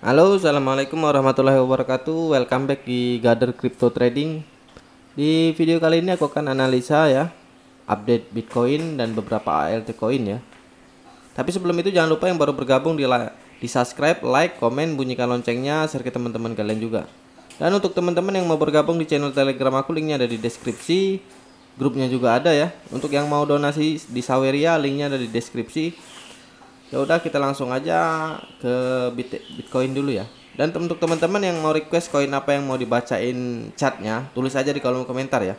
Halo, assalamualaikum warahmatullahi wabarakatuh. Welcome back di Gather Crypto Trading. Di video kali ini aku akan analisa ya, update Bitcoin dan beberapa altcoin ya. Tapi sebelum itu jangan lupa yang baru bergabung di subscribe, like, komen, bunyikan loncengnya, share ke teman-teman kalian juga. Dan untuk teman-teman yang mau bergabung di channel Telegram aku, linknya ada di deskripsi. Grupnya juga ada ya. Untuk yang mau donasi di Saweria, linknya ada di deskripsi. Ya udah, kita langsung aja ke Bitcoin dulu ya. Dan untuk teman-teman yang mau request koin apa yang mau dibacain chatnya, tulis aja di kolom komentar ya.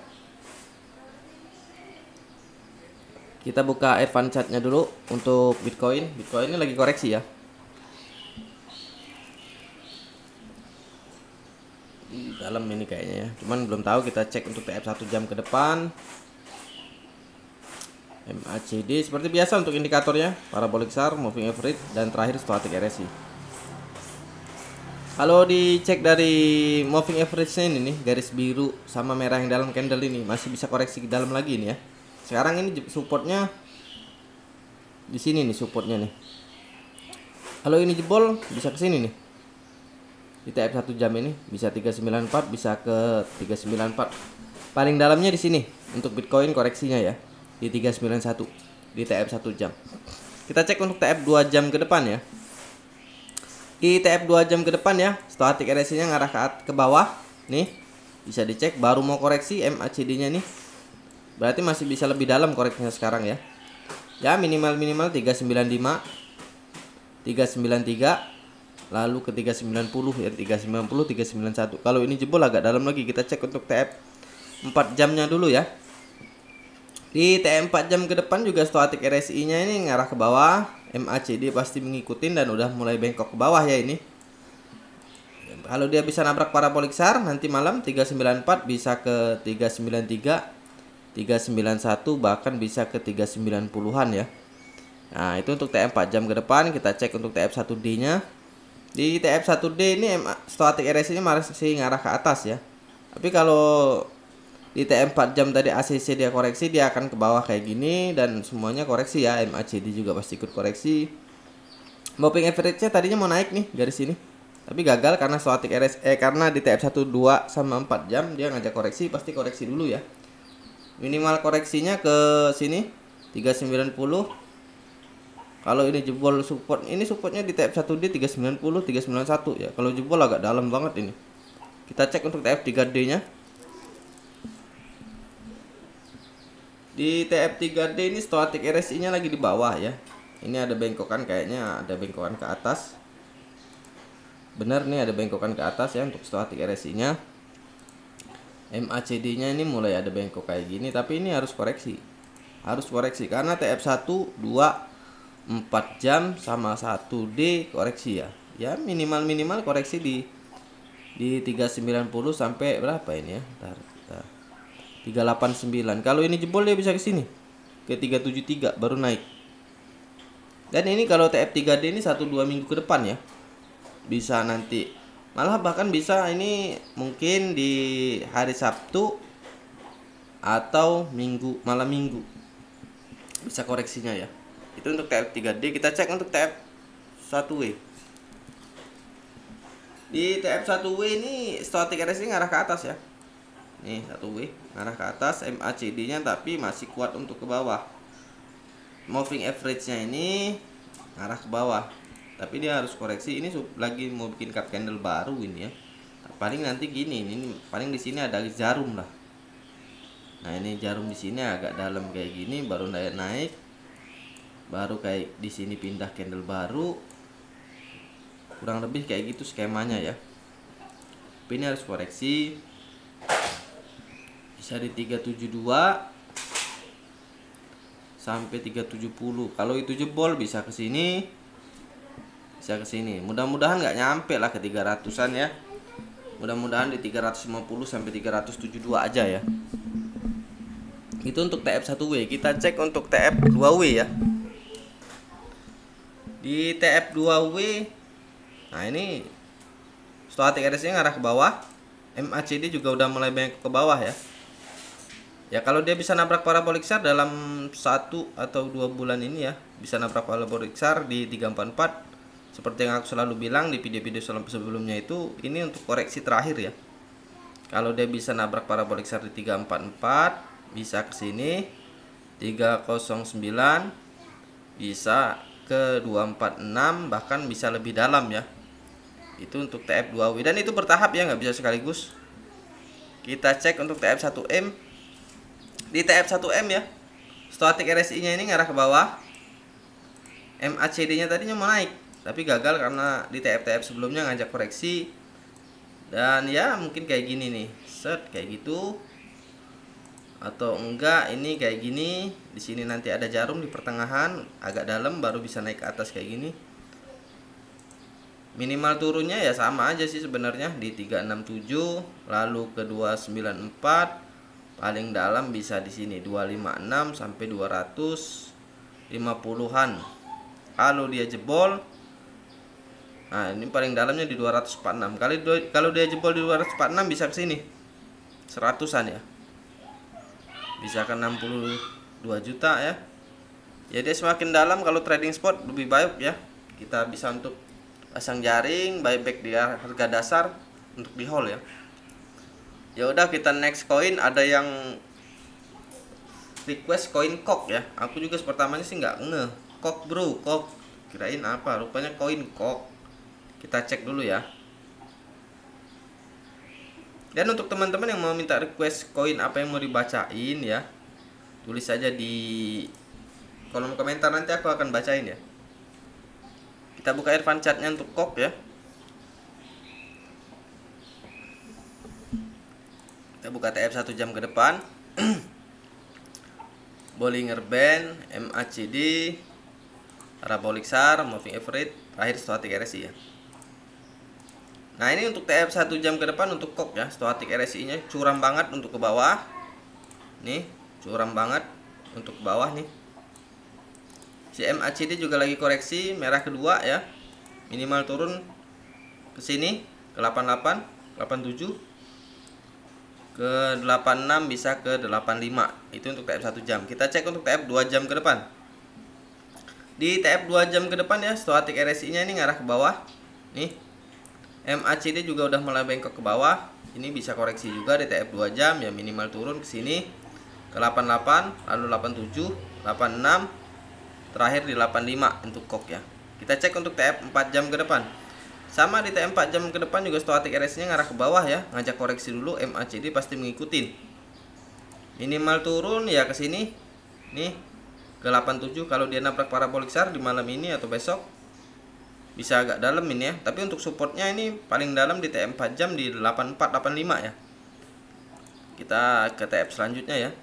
Kita buka advance chatnya dulu untuk Bitcoin. Bitcoin ini lagi koreksi ya. Di dalam ini kayaknya ya. Cuman belum tahu, kita cek untuk TF 1 jam ke depan. MACD seperti biasa untuk indikatornya, parabolic SAR, moving average, dan terakhir stochastic RSI. Kalau dicek dari moving average-nya ini nih, garis biru sama merah yang dalam candle ini masih bisa koreksi ke dalam lagi nih ya. Sekarang ini supportnya di sini nih, supportnya nih. Kalau ini jebol bisa ke sini nih. Di TF 1 jam ini bisa 394, bisa ke 394. Paling dalamnya di sini untuk Bitcoin koreksinya ya, di 391 di TF 1 jam. Kita cek untuk TF 2 jam ke depan ya. Di TF 2 jam ke depan ya, stochastic RSI-nya ngarah ke bawah. Nih, bisa dicek baru mau koreksi MACD-nya nih. Berarti masih bisa lebih dalam koreksinya sekarang ya. Ya, minimal 395, 393, lalu ke 390 ya, 390, 391. Kalau ini jebol agak dalam lagi, kita cek untuk TF 4 jamnya dulu ya. Di TF 4 jam ke depan juga stochastic RSI-nya ini ngarah ke bawah. MACD pasti mengikutin dan udah mulai bengkok ke bawah ya ini. Kalau dia bisa nabrak parabolic SAR nanti malam 394 bisa ke 393, 391, bahkan bisa ke 390-an ya. Nah, itu untuk TF 4 jam ke depan. Kita cek untuk TF 1D-nya. Di TF 1D ini stochastic RSI-nya masih ngarah ke atas ya. Tapi kalau di TF 4 jam tadi ACC dia koreksi, dia akan ke bawah kayak gini dan semuanya koreksi ya. MACD juga pasti ikut koreksi. Moving average-nya tadinya mau naik nih garis ini, tapi gagal karena stochastic RSI karena di TF 1, 2 sama 4 jam dia ngajak koreksi, pasti koreksi dulu ya. Minimal koreksinya ke sini 390. Kalau ini jebol support, ini supportnya di TF 1D 390, 391 ya. Kalau jebol agak dalam banget ini. Kita cek untuk TF 3D-nya. Di TF 3D ini stochastic RSI-nya lagi di bawah ya. Ini ada bengkokan, kayaknya ada bengkokan ke atas. Bener nih, ada bengkokan ke atas ya untuk stochastic RSI-nya. MACD-nya ini mulai ada bengkok kayak gini, tapi ini harus koreksi. Harus koreksi karena TF 1, 2, 4 jam sama 1D koreksi ya. Ya minimal koreksi di 390 sampai berapa ini ya? Bentar. 389. Kalau ini jebol dia bisa ke sini. Ke 373 baru naik. Dan ini kalau TF 3D ini 1-2 minggu ke depan ya. Bisa nanti. Malah bahkan bisa ini mungkin di hari Sabtu atau Minggu, malam Minggu. Bisa koreksinya ya. Itu untuk TF 3D. Kita cek untuk TF 1W. Di TF 1W ini stochastic RSI ngarah ke atas ya. Nih 1W ngarah ke atas, MACD-nya tapi masih kuat untuk ke bawah. Moving average-nya ini ngarah ke bawah. Tapi dia harus koreksi. Ini lagi mau bikin cup candle baru ini ya. Paling nanti gini, ini paling di sini ada jarum lah. Nah, ini jarum di sini agak dalam kayak gini baru naik. Baru kayak di sini pindah candle baru. Kurang lebih kayak gitu skemanya ya. Tapi ini harus koreksi. Bisa di 372 sampai 370. Kalau itu jebol bisa ke sini. Bisa ke sini. Mudah-mudahan nggak nyampe lah ke 300-an ya. Mudah-mudahan di 350 sampai 372 aja ya. Itu untuk TF 1W. Kita cek untuk TF 2W ya. Di TF 2W, nah ini stochastic RSI-nya ngarah ke bawah. MACD juga udah mulai banyak ke bawah ya. Ya kalau dia bisa nabrak parabolic SAR dalam 1 atau 2 bulan ini ya, bisa nabrak parabolic SAR di 344 Seperti yang aku selalu bilang di video-video sebelumnya itu, ini untuk koreksi terakhir ya. Kalau dia bisa nabrak parabolik SAR di 344, bisa ke sini 309, bisa ke 246, bahkan bisa lebih dalam ya. Itu untuk TF2W, dan itu bertahap ya, nggak bisa sekaligus. Kita cek untuk TF1M. Di TF1M ya, static RSI nya ini ngarah ke bawah. MACD nya tadinya mau naik, tapi gagal karena di TF sebelumnya ngajak koreksi. Dan ya mungkin kayak gini nih, set kayak gitu, atau enggak ini kayak gini. Di sini nanti ada jarum di pertengahan agak dalam, baru bisa naik ke atas kayak gini. Minimal turunnya ya sama aja sih sebenarnya, di 367, lalu ke 294, paling dalam bisa di sini 256 sampai 250-an. Kalau dia jebol, nah ini paling dalamnya di 246. Kalau dia jebol di 246 bisa ke sini 100-an ya, bisa ke 62 juta ya. Jadi semakin dalam kalau trading spot lebih baik ya. Kita bisa untuk pasang jaring, buyback di harga dasar untuk di hold ya. Ya udah, kita next koin. Ada yang request koin kok ya. Aku juga pertamanya sih nggak nge. Kok bro, kok kirain apa? Rupanya koin kok. Kita cek dulu ya. Dan untuk teman-teman yang mau minta request koin apa yang mau dibacain ya, tulis saja di kolom komentar, nanti aku akan bacain ya. Kita buka Irfan chatnya untuk kok ya. Kita buka TF 1 jam ke depan. Bollinger Band, MACD, Parabolic SAR, Moving Average, terakhir Stochastic RSI ya. Nah ini untuk TF 1 jam ke depan untuk kok ya. Stochastic RSI nya curam banget untuk ke bawah. Nih curam banget untuk ke bawah nih. Si MACD juga lagi koreksi, merah kedua ya. Minimal turun ke sini ke 88, 87, ke 86, bisa ke 85. Itu untuk TF 1 jam. Kita cek untuk TF 2 jam ke depan. Di TF 2 jam ke depan ya, Stochastic RSI nya ini ngarah ke bawah. Nih. MACD juga udah mulai bengkok ke bawah. Ini bisa koreksi juga di TF 2 jam ya, minimal turun ke sini ke 88, lalu 87, 86, terakhir di 85 untuk kok ya. Kita cek untuk TF 4 jam ke depan. Sama di TF 4 jam ke depan juga Stochastic RSI nya ngarah ke bawah ya, ngajak koreksi dulu. MACD pasti mengikutin. Minimal turun ya ke sini. Nih ke 87. Kalau dia nabrak parabolik SAR di malam ini atau besok bisa agak dalam ini ya. Tapi untuk supportnya ini paling dalam di TF 4 jam di 84, 85 ya. Kita ke TF selanjutnya ya.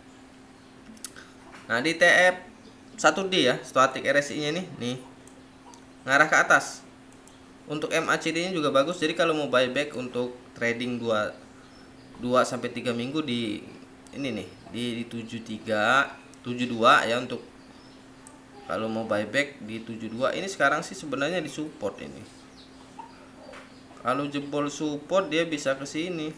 Nah di TF 1D ya, Stochastic RSI nya nih ngarah ke atas. Untuk MACD nya juga bagus. Jadi kalau mau buyback untuk trading 2 sampai 3 minggu di ini nih, di 73, 72 ya, untuk kalau mau buyback di 72. Ini sekarang sih sebenarnya di support ini. Kalau jebol support dia bisa ke sini.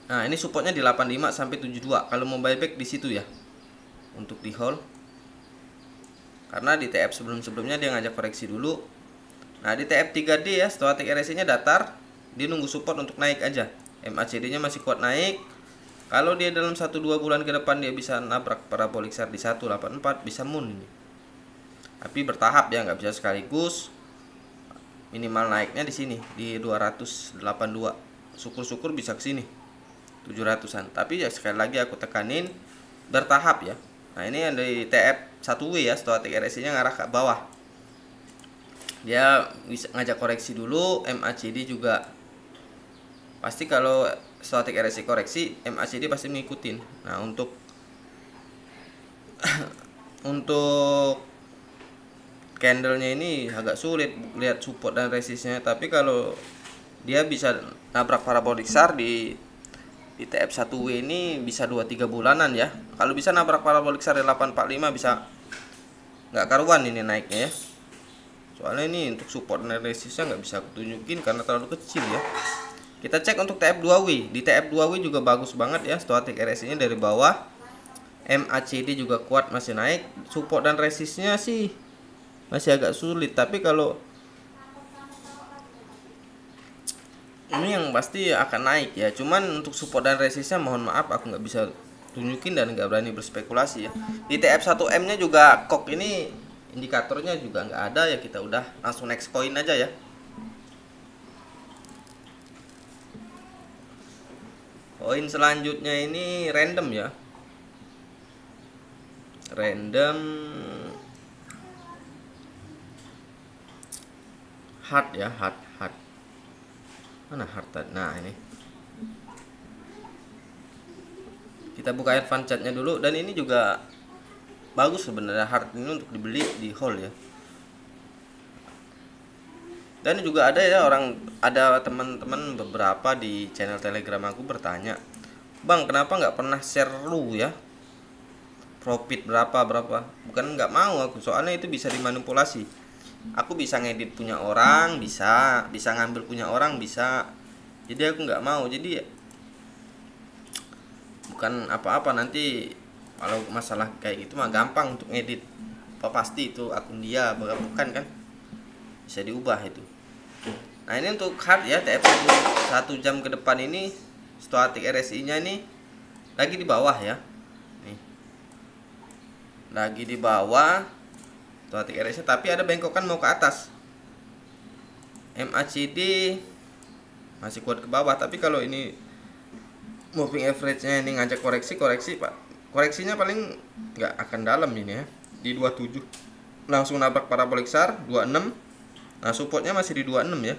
Nah, ini supportnya di 85 sampai 72. Kalau mau buyback di situ ya. Untuk di hold. Karena di TF sebelum-sebelumnya dia ngajak koreksi dulu. Nah, di TF 3D ya, Stochastic RSI nya datar. Dia nunggu support untuk naik aja. MACD nya masih kuat naik. Kalau dia dalam 1-2 bulan ke depan dia bisa nabrak parabolik SAR di 184, bisa moon ini. Tapi bertahap ya, nggak bisa sekaligus. Minimal naiknya di sini di 282. Syukur-syukur bisa ke sini 700-an. Tapi ya sekali lagi aku tekanin bertahap ya. Nah, ini yang dari TF 1W ya, Stochastic RSI nya ngarah ke bawah. Dia bisa ngajak koreksi dulu. MACD juga pasti, kalau Stochastic RSI koreksi, MACD pasti ngikutin. Nah, untuk untuk candlenya ini agak sulit lihat support dan resistnya. Tapi kalau dia bisa nabrak parabolik SAR di TF 1W ini bisa 2-3 bulanan ya. Kalau bisa nabrak parabolik SAR 845 bisa nggak karuan ini naiknya ya. Soalnya ini untuk support dan resistnya nggak bisa aku tunjukin karena terlalu kecil ya. Kita cek untuk TF 2W. Di TF 2W juga bagus banget ya, Stochastic RSI nya dari bawah. MACD juga kuat, masih naik. Support dan resistnya sih masih agak sulit. Tapi kalau ini yang pasti akan naik ya. Cuman untuk support dan resistnya mohon maaf aku nggak bisa tunjukin dan nggak berani berspekulasi ya. Di TF1M nya juga kok ini indikatornya juga nggak ada ya, kita udah langsung next coin aja ya. Koin selanjutnya ini random ya, random hard ya, hard mana hard tadi? Nah ini kita buka advance chartnya dulu, dan ini juga bagus sebenarnya hard ini untuk dibeli di hold ya. Dan juga ada ya ada teman-teman beberapa di channel Telegram aku bertanya, "Bang, kenapa nggak pernah share lu ya? Profit berapa?" Bukan nggak mau aku, soalnya itu bisa dimanipulasi. Aku bisa ngedit punya orang, bisa ngambil punya orang, bisa. Jadi aku nggak mau. Jadi bukan apa-apa, nanti kalau masalah kayak gitu mah gampang untuk ngedit. Apa pasti itu akun dia, bukan kan? Bisa diubah itu. Nah ini untuk hard ya, TF 1 jam ke depan ini stochastic RSI nya ini lagi di bawah ya, nih lagi di bawah stochastic RSI, tapi ada bengkokan mau ke atas. MACD masih kuat ke bawah, tapi kalau ini moving average nya ini ngajak koreksi pak, koreksinya paling nggak akan dalam ini ya, di 27 langsung nabrak parabolik SAR 26. Nah supportnya masih di 26 ya.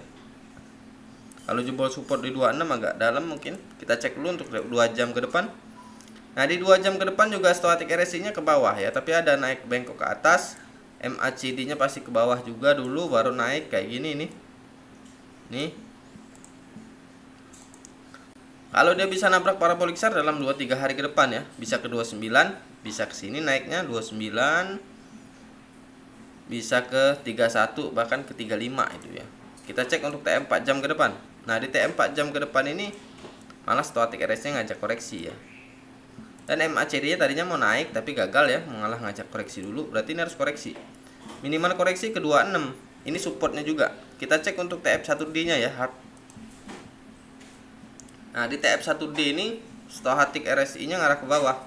Kalau jebol support di 26 agak dalam, mungkin kita cek dulu untuk 2 jam ke depan. Nah di 2 jam ke depan juga stochastic RSI nya ke bawah ya, tapi ada naik bengkok ke atas. MACD nya pasti ke bawah juga dulu, baru naik kayak gini nih. Kalau dia bisa nabrak parabolik SAR dalam 2-3 hari ke depan ya, bisa ke 29, bisa ke sini naiknya 29, bisa ke 31, bahkan ke 35 itu ya. Kita cek untuk TM 4 jam ke depan. Nah di TM 4 jam ke depan ini malah stochastic RSI nya ngajak koreksi ya. Dan MACD nya tadinya mau naik tapi gagal ya, malah ngajak koreksi dulu. Berarti ini harus koreksi. Minimal koreksi ke 26. Ini supportnya juga. Kita cek untuk TF1D nya ya, hard. Nah di TF1D ini stochastic RSI nya ngarah ke bawah.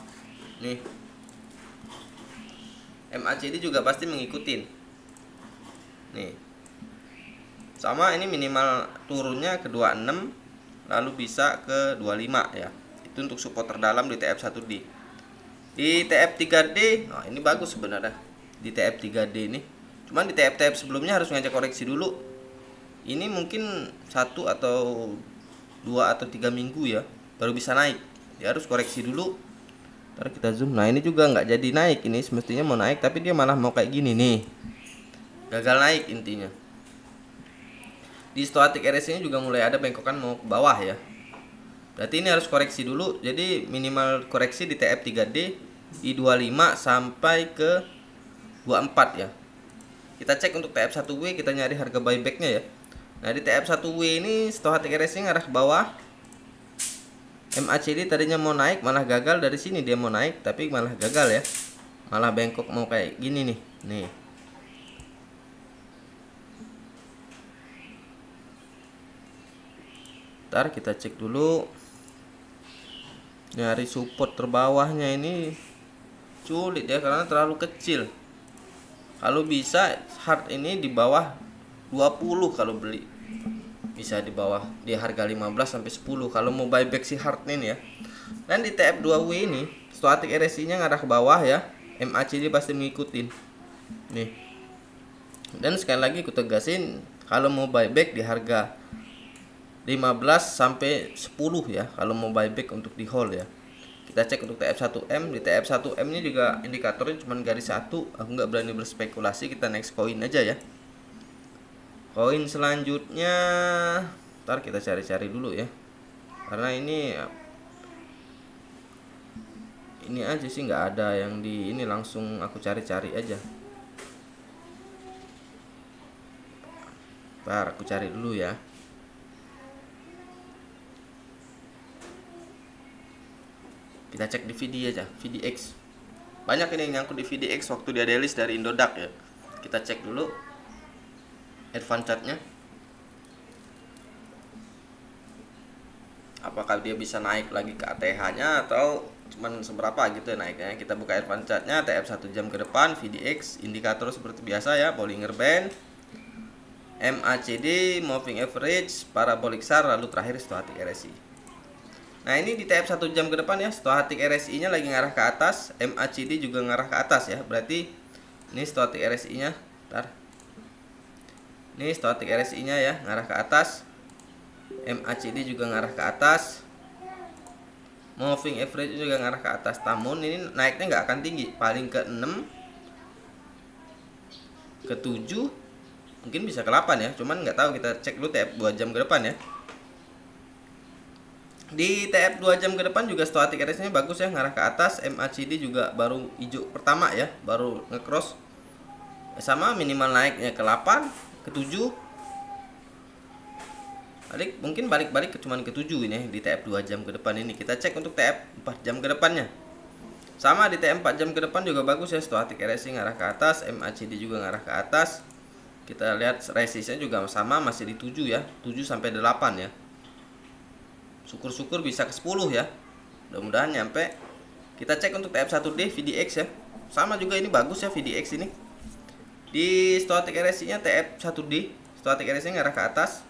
Nih. MACD juga pasti mengikutin. Nih. Sama ini minimal turunnya ke 26, lalu bisa ke 25 ya. Itu untuk support terdalam di TF1D. Di TF3D, nah ini bagus sebenarnya. Di TF3D ini. Cuman di TF sebelumnya harus ngajak koreksi dulu. Ini mungkin 1 atau 2 atau 3 minggu ya baru bisa naik. Dia harus koreksi dulu. Ntar kita zoom. Nah, ini juga nggak jadi naik, ini semestinya mau naik tapi dia malah mau kayak gini nih. Gagal naik intinya. Di stochastic RSI nya juga mulai ada bengkokan mau ke bawah ya. Berarti ini harus koreksi dulu. Jadi minimal koreksi di TF3D di 25 sampai ke 24 ya. Kita cek untuk TF1W, kita nyari harga buybacknya ya. Nah di TF1W ini stochastic RSI nya arah ke bawah. MACD tadinya mau naik malah gagal, dari sini dia mau naik tapi malah gagal ya. Malah bengkok mau kayak gini nih. Nih. Ntar kita cek dulu. Nyari support terbawahnya ini sulit ya karena terlalu kecil. Kalau bisa hard ini di bawah 20 kalau beli. Bisa di bawah di harga 15 sampai 10 kalau mau buyback si hard ini ya. Dan di TF2W ini stochastic RSI nya ngarah ke bawah ya. MACD pasti mengikutin. Nih. Dan sekali lagi aku tegasin, kalau mau buyback di harga 15 sampai 10 ya kalau mau buyback untuk di hold ya. Kita cek untuk TF1M. Di TF1M ini juga indikatornya cuma garis 1. Aku nggak berani berspekulasi, kita next koin aja ya. Koin selanjutnya ntar kita cari-cari dulu ya, karena ini aja sih nggak ada yang di ini, langsung aku cari-cari aja. Ntar aku cari dulu ya. Kita cek di VD aja, VDX. Banyak ini yang nyangkut di VDX waktu dia delis dari Indodax ya. Kita cek dulu advance chartnya, apakah dia bisa naik lagi ke ATH nya atau cuman seberapa gitu ya naiknya. Kita buka advance chartnya, TF 1 jam ke depan, VDX, indikator seperti biasa ya, Bollinger Band, MACD, moving average, parabolic SAR, lalu terakhir stochastic RSI. Nah ini di TF 1 jam ke depan ya, stochastic RSI nya lagi ngarah ke atas, MACD juga ngarah ke atas ya, berarti ini stochastic RSI nya, ini stochastic RSI nya ya ngarah ke atas, MACD juga ngarah ke atas, moving average juga ngarah ke atas. Namun ini naiknya nggak akan tinggi, paling ke 6, ke 7, mungkin bisa ke 8 ya, cuman nggak tahu. Kita cek dulu TF 2 jam ke depan ya. Di TF 2 jam ke depan juga stochastic RSI nya bagus ya, ngarah ke atas, MACD juga baru hijau pertama ya, baru nge-cross. Sama minimal naiknya ke 8, ke 7. Mungkin balik-balik ke cuman ke 7 ini di TF 2 jam ke depan ini. Kita cek untuk TF 4 jam ke depannya. Sama di TF 4 jam ke depan juga bagus ya, stochastic RSI ngarah ke atas, MACD juga ngarah ke atas. Kita lihat resistnya juga sama, masih di 7 ya, 7 sampai 8 ya. Syukur-syukur bisa ke 10 ya. Mudah-mudahan nyampe. Kita cek untuk TF 1D VDX ya. Sama juga ini bagus ya VDX ini. Di stochastic RSI nya TF 1D, stochastic RSI ngarah ke atas.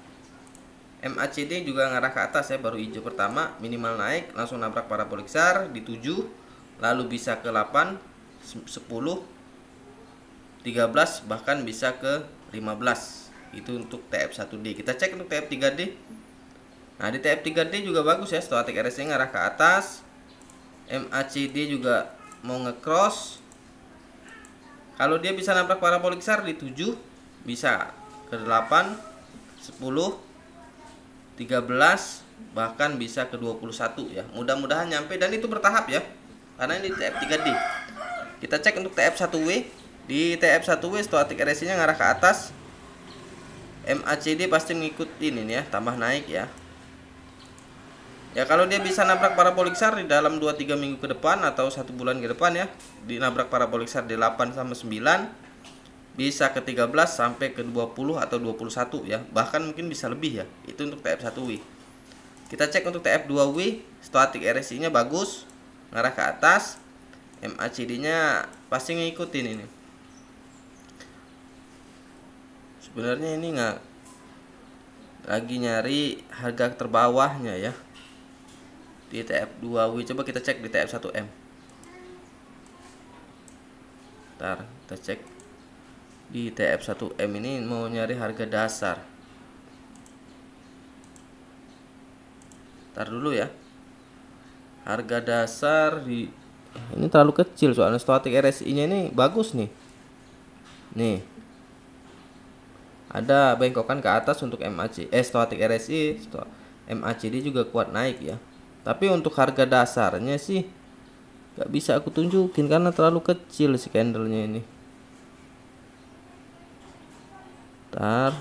MACD juga ngarah ke atas ya, baru hijau pertama, minimal naik, langsung nabrak parabolic SAR di 7, lalu bisa ke 8, 10, 13, bahkan bisa ke 15. Itu untuk TF 1D. Kita cek untuk TF 3D. Nah di TF 3D juga bagus ya, stochastic RSI ngarah ke atas, MACD juga mau nge-cross. Kalau dia bisa nabrak parabolic SAR di 7, bisa ke 8, 10, 13, bahkan bisa ke 21 ya. Mudah-mudahan nyampe, dan itu bertahap ya, karena ini TF 3D. Kita cek untuk TF 1W. Di TF 1W stochastic RSI nya ngarah ke atas, MACD pasti ngikutin ini ya, tambah naik ya. Ya kalau dia bisa nabrak parabolic SAR di dalam 2-3 minggu ke depan atau 1 bulan ke depan ya, di nabrak parabolic SAR di 8 sama 9, bisa ke 13 sampai ke 20 atau 21 ya, bahkan mungkin bisa lebih ya. Itu untuk TF 1W. Kita cek untuk TF 2W, stochastic RSI nya bagus, ngarah ke atas, MACD nya pasti ngikutin ini. Sebenarnya ini nggak lagi nyari harga terbawahnya ya di TF 2W. Coba kita cek di TF 1M. Ntar kita cek di TF 1M ini, mau nyari harga dasar. Ntar dulu ya. Harga dasar di ini terlalu kecil, soalnya stochastic RSI nya ini bagus nih. Nih. Ada bengkokan ke atas untuk stochastic RSI, MACD juga kuat naik ya. Tapi untuk harga dasarnya sih gak bisa aku tunjukin karena terlalu kecil si candlenya ini. Ntar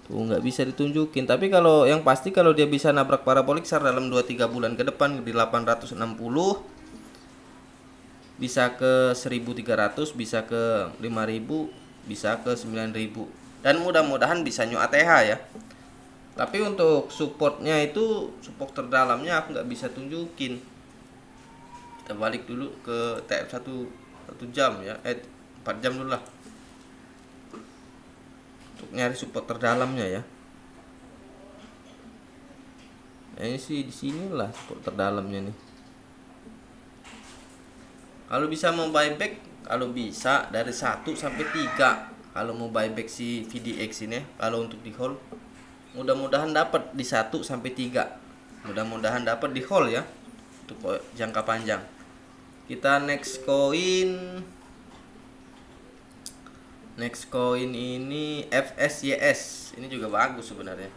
tuh nggak bisa ditunjukin. Tapi kalau yang pasti, kalau dia bisa nabrak parabolic SAR dalam 2-3 bulan ke depan di 860, bisa ke 1300, bisa ke 5000, bisa ke 9000, dan mudah-mudahan bisa new ATH ya. Tapi untuk supportnya itu, support terdalamnya aku nggak bisa tunjukin. Kita balik dulu ke TF 1 jam ya, 4 jam dulu lah, untuk nyari support terdalamnya ya. Nah, ini sih di sinilah support terdalamnya nih. Kalau bisa mau buyback, kalau bisa dari 1 sampai 3. Kalau mau buyback si VDX ini, kalau untuk di hold, mudah-mudahan dapat di 1 sampai 3. Mudah-mudahan dapat di hold ya, untuk jangka panjang. Kita next coin. Next coin ini FSYS. Ini juga bagus sebenarnya.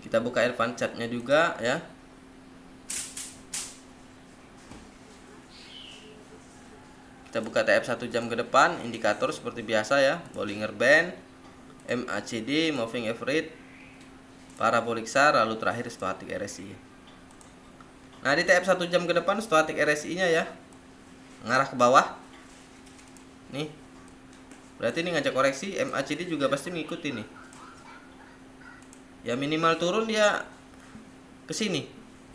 Kita buka advance chartnya juga ya. Kita buka TF 1 jam ke depan, indikator seperti biasa ya, Bollinger Band, MACD, moving average, parabolic SAR, lalu terakhir stochastic RSI. Nah di TF 1 jam ke depan stochastic RSI nya ya, ngarah ke bawah. Nih. Berarti ini ngajak koreksi, MACD juga pasti mengikuti nih. Ya minimal turun dia ke sini,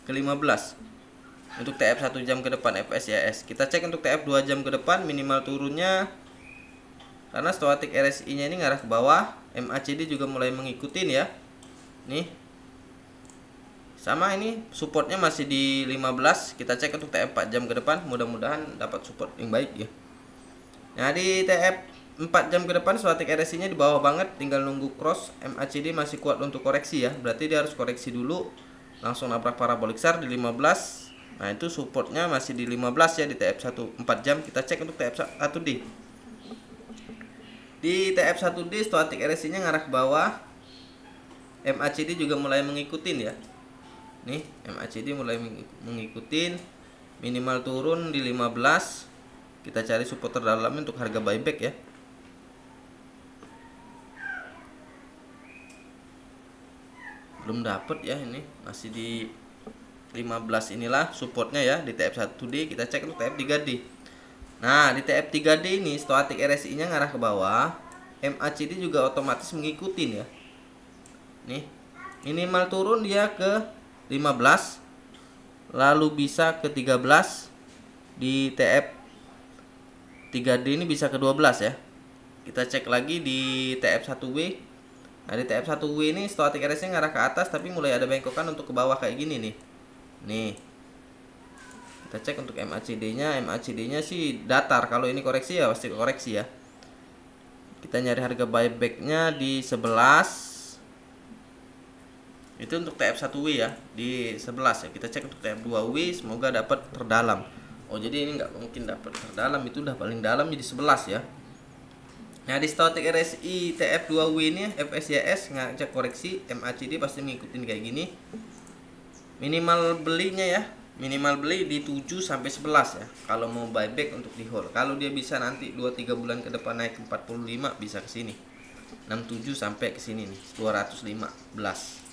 ke 15. Untuk TF 1 jam ke depan FSYS. Kita cek untuk TF 2 jam ke depan minimal turunnya, karena stochastic RSI-nya ini ngarah ke bawah, MACD juga mulai mengikutin ya. Nih. Sama ini supportnya masih di 15. Kita cek untuk TF 4 jam ke depan, mudah-mudahan dapat support yang baik ya. Nah, di TF 4 jam ke depan stochastic RSI-nya di bawah banget, tinggal nunggu cross. MACD masih kuat untuk koreksi ya. Berarti dia harus koreksi dulu, langsung nabrak parabolik SAR di 15. Nah, itu supportnya masih di 15 ya di TF 4 jam. Kita cek untuk TF 1D. Di TF 1D stochastic RSI-nya ngarah ke bawah. MACD juga mulai mengikutin ya. Nih, MACD mulai mengikutin, minimal turun di 15. Kita cari support terdalamnya untuk harga buyback ya. Belum dapet ya, ini masih di 15 inilah supportnya ya di TF 1D. Kita cek untuk TF 3D. Nah, di TF 3D ini stochastic RSI-nya ngarah ke bawah, MACD juga otomatis mengikutin ya. Nih, minimal turun dia ke 15, lalu bisa ke 13. Di TF 3D ini bisa ke 12 ya. Kita cek lagi di TF 1W. Nah, di TF 1W ini stochastic RSI ngarah ke atas, tapi mulai ada bengkokan untuk ke bawah kayak gini nih. Nih. Kita cek untuk MACD-nya. MACD-nya sih datar. Kalau ini koreksi ya pasti koreksi ya. Kita nyari harga buyback-nya di 11. Itu untuk TF 1W ya, di 11 ya. Kita cek untuk TF 2W, semoga dapat terdalam. Oh, jadi ini nggak mungkin dapat terdalam, itu udah paling dalam jadi 11 ya. Nah, di stochastic RSI TF 2W ini FSYS ngajak koreksi, MACD pasti ngikutin kayak gini. Minimal belinya ya, minimal beli di 7 sampai 11 ya. Kalau mau buyback untuk di hold. Kalau dia bisa nanti 2-3 bulan ke depan naik ke 45 bisa ke sini. 67 sampai ke sini nih, 215.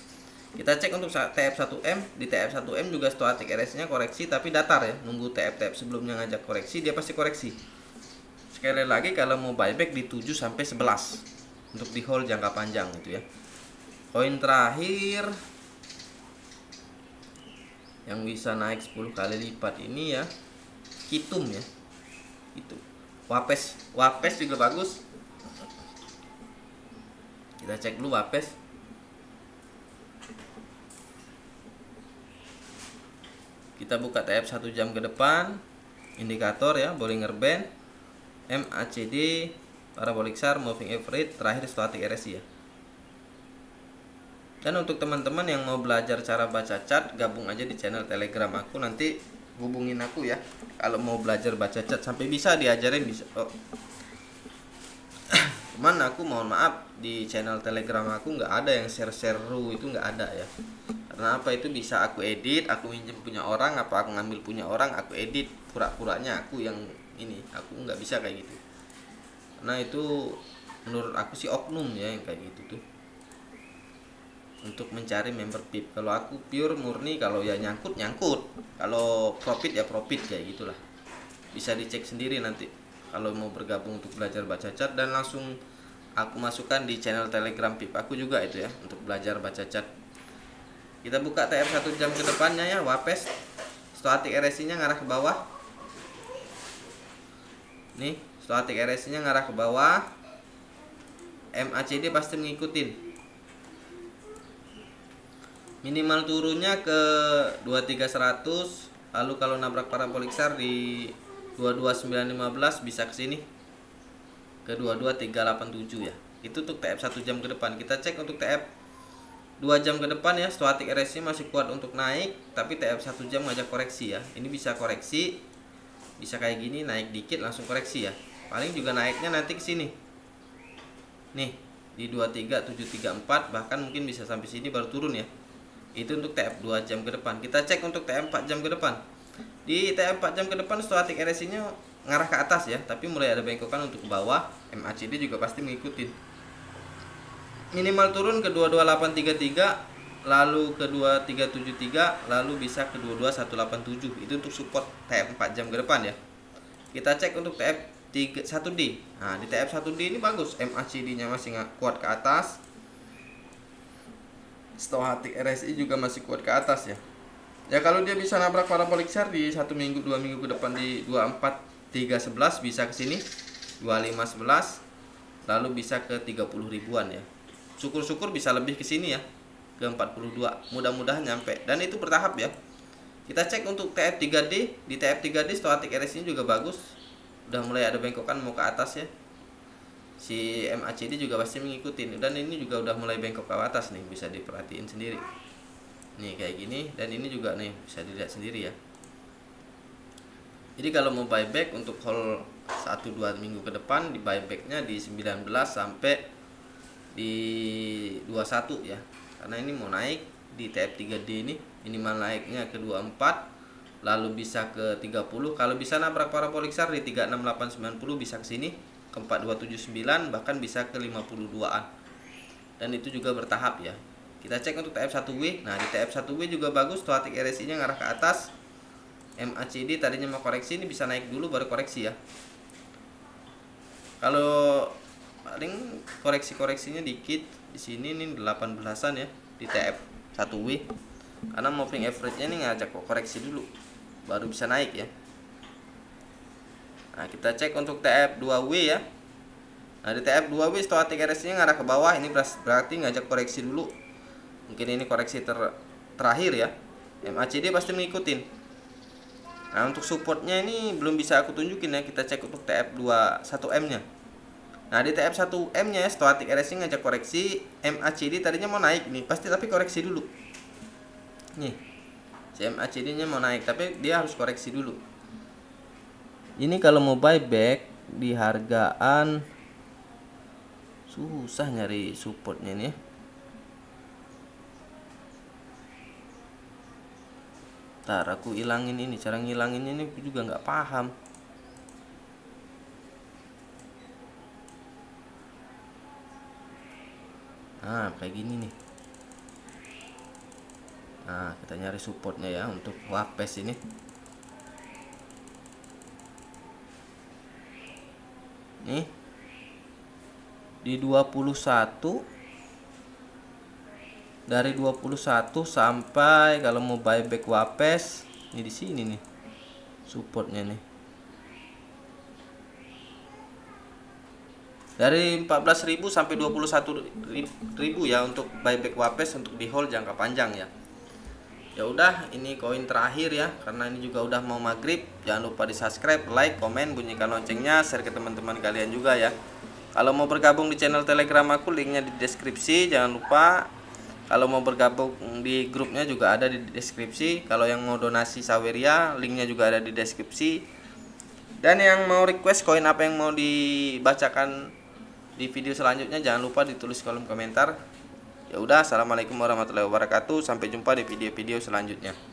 Kita cek untuk TF 1M. Di TF 1M juga stochastic RSI-nya koreksi tapi datar ya. Nunggu TF sebelumnya ngajak koreksi, dia pasti koreksi. Sekali lagi kalau mau buyback di 7 sampai 11 untuk di hold jangka panjang gitu ya. Koin terakhir yang bisa naik 10 kali lipat ini ya, Kitum ya. Itu. Wapes juga bagus. Kita cek dulu Wapes. Kita buka TF 1 jam ke depan, indikator ya, Bollinger Band, MACD, parabolic SAR, moving average, terakhir stochastic RSI ya. Dan untuk teman-teman yang mau belajar cara baca chart, gabung aja di channel Telegram aku, nanti hubungin aku ya. Kalau mau belajar baca chart sampai bisa diajarin bisa. Oh. Cuman aku mohon maaf, di channel Telegram aku nggak ada yang seru itu, nggak ada ya. Karena apa, itu bisa aku edit, aku minjem punya orang, apa aku ngambil punya orang, aku edit pura-puranya aku yang ini, aku nggak bisa kayak gitu. Karena itu menurut aku sih oknum ya yang kayak gitu tuh, untuk mencari member pip. Kalau aku pure murni, kalau ya nyangkut, kalau profit ya profit, kayak gitulah. Bisa dicek sendiri nanti kalau mau bergabung untuk belajar baca chart, dan langsung aku masukkan di channel Telegram pip aku juga itu ya, untuk belajar baca chart. Kita buka TF 1 jam ke depannya ya, Wapes. Stochastic RSI-nya ngarah ke bawah. Nih, stochastic RSI-nya ngarah ke bawah. MACD pasti ngikutin. Minimal turunnya ke 23100, lalu kalau nabrak parabolik SAR di 22915 bisa ke sini. Ke 22387 ya. Itu untuk TF 1 jam ke depan. Kita cek untuk TF 2 jam ke depan ya, stochastic RSI masih kuat untuk naik, tapi TF 1 jam ngajak koreksi ya. Ini bisa koreksi, bisa kayak gini, naik dikit langsung koreksi ya. Paling juga naiknya nanti ke sini. Nih, di 23734, bahkan mungkin bisa sampai sini baru turun ya. Itu untuk TF 2 jam ke depan. Kita cek untuk TF 4 jam ke depan. Di TF 4 jam ke depan stochastic RSI-nya ngarah ke atas ya, tapi mulai ada bengkokan untuk ke bawah. MACD juga pasti mengikuti. Minimal turun ke 22833, lalu ke 2373, lalu bisa ke 22187. Itu untuk support TF 4 jam ke depan ya. Kita cek untuk TF 1D. Nah, di TF 1D ini bagus, MACD-nya masih kuat ke atas. Stochastic RSI juga masih kuat ke atas ya. Ya kalau dia bisa nabrak parabolik share di 1 minggu 2 minggu ke depan di 24.311 bisa ke sini 25.11, lalu bisa ke 30 ribuan ya. Syukur-syukur bisa lebih ke sini ya, ke 42. Mudah-mudahan nyampe, dan itu bertahap ya. Kita cek untuk TF3D. Di TF3D stochastic RSI juga bagus, udah mulai ada bengkokan mau ke atas ya. Si MACD juga pasti mengikuti, dan ini juga udah mulai bengkok ke atas nih, bisa diperhatiin sendiri nih kayak gini, dan ini juga nih bisa dilihat sendiri ya. Jadi kalau mau buyback untuk hold 1-2 minggu ke depan, di buybacknya di 19 sampai di 21 ya, karena ini mau naik di TF3D ini minimal naiknya ke 24, lalu bisa ke 30. Kalau bisa nabrak parabolik share di 36890 bisa ke sini ke 4279, bahkan bisa ke 52-an, dan itu juga bertahap ya. Kita cek untuk TF1W. Nah, di TF1W juga bagus, stochastic RSI nya ngarah ke atas. MACD tadinya mau koreksi, ini bisa naik dulu baru koreksi ya. Kalau paling koreksinya dikit di sini nih 18-an ya di TF1W, karena moving average-nya nih ngajak koreksi dulu baru bisa naik ya. Nah, kita cek untuk TF2W ya. Nah, di TF2W stochastic RSI-nya ngarah ke bawah, ini berarti ngajak koreksi dulu. Mungkin ini koreksi terakhir ya. MACD pasti ngikutin. Nah, untuk supportnya ini belum bisa aku tunjukin ya. Kita cek untuk TF21M-nya. Nah, di TF1M-nya stochastic RSI ngajak koreksi, MACD tadinya mau naik nih, pasti tapi koreksi dulu. Nih. Si MACD-nya mau naik, tapi dia harus koreksi dulu. Ini kalau mau buyback di hargaan susah nyari supportnya nih. Ntar aku ilangin ini, cara ngilanginnya ini juga nggak paham. Nah, kayak gini nih. Nah, kita nyari supportnya ya untuk Wapes ini. Nih. Di 21, dari 21 sampai kalau mau buyback Wapes ini di sini nih supportnya nih. Dari 14.000 sampai 21.000 ya untuk buyback Wapes untuk di hold jangka panjang ya. Ya udah, ini koin terakhir ya, karena ini juga udah mau maghrib. Jangan lupa di subscribe, like, komen, bunyikan loncengnya, share ke teman-teman kalian juga ya. Kalau mau bergabung di channel Telegram aku, linknya di deskripsi. Jangan lupa. Kalau mau bergabung di grupnya juga ada di deskripsi. Kalau yang mau donasi Saweria, linknya juga ada di deskripsi. Dan yang mau request koin apa yang mau dibacakan di video selanjutnya, jangan lupa ditulis kolom komentar. Ya udah, assalamualaikum warahmatullahi wabarakatuh. Sampai jumpa di video-video selanjutnya.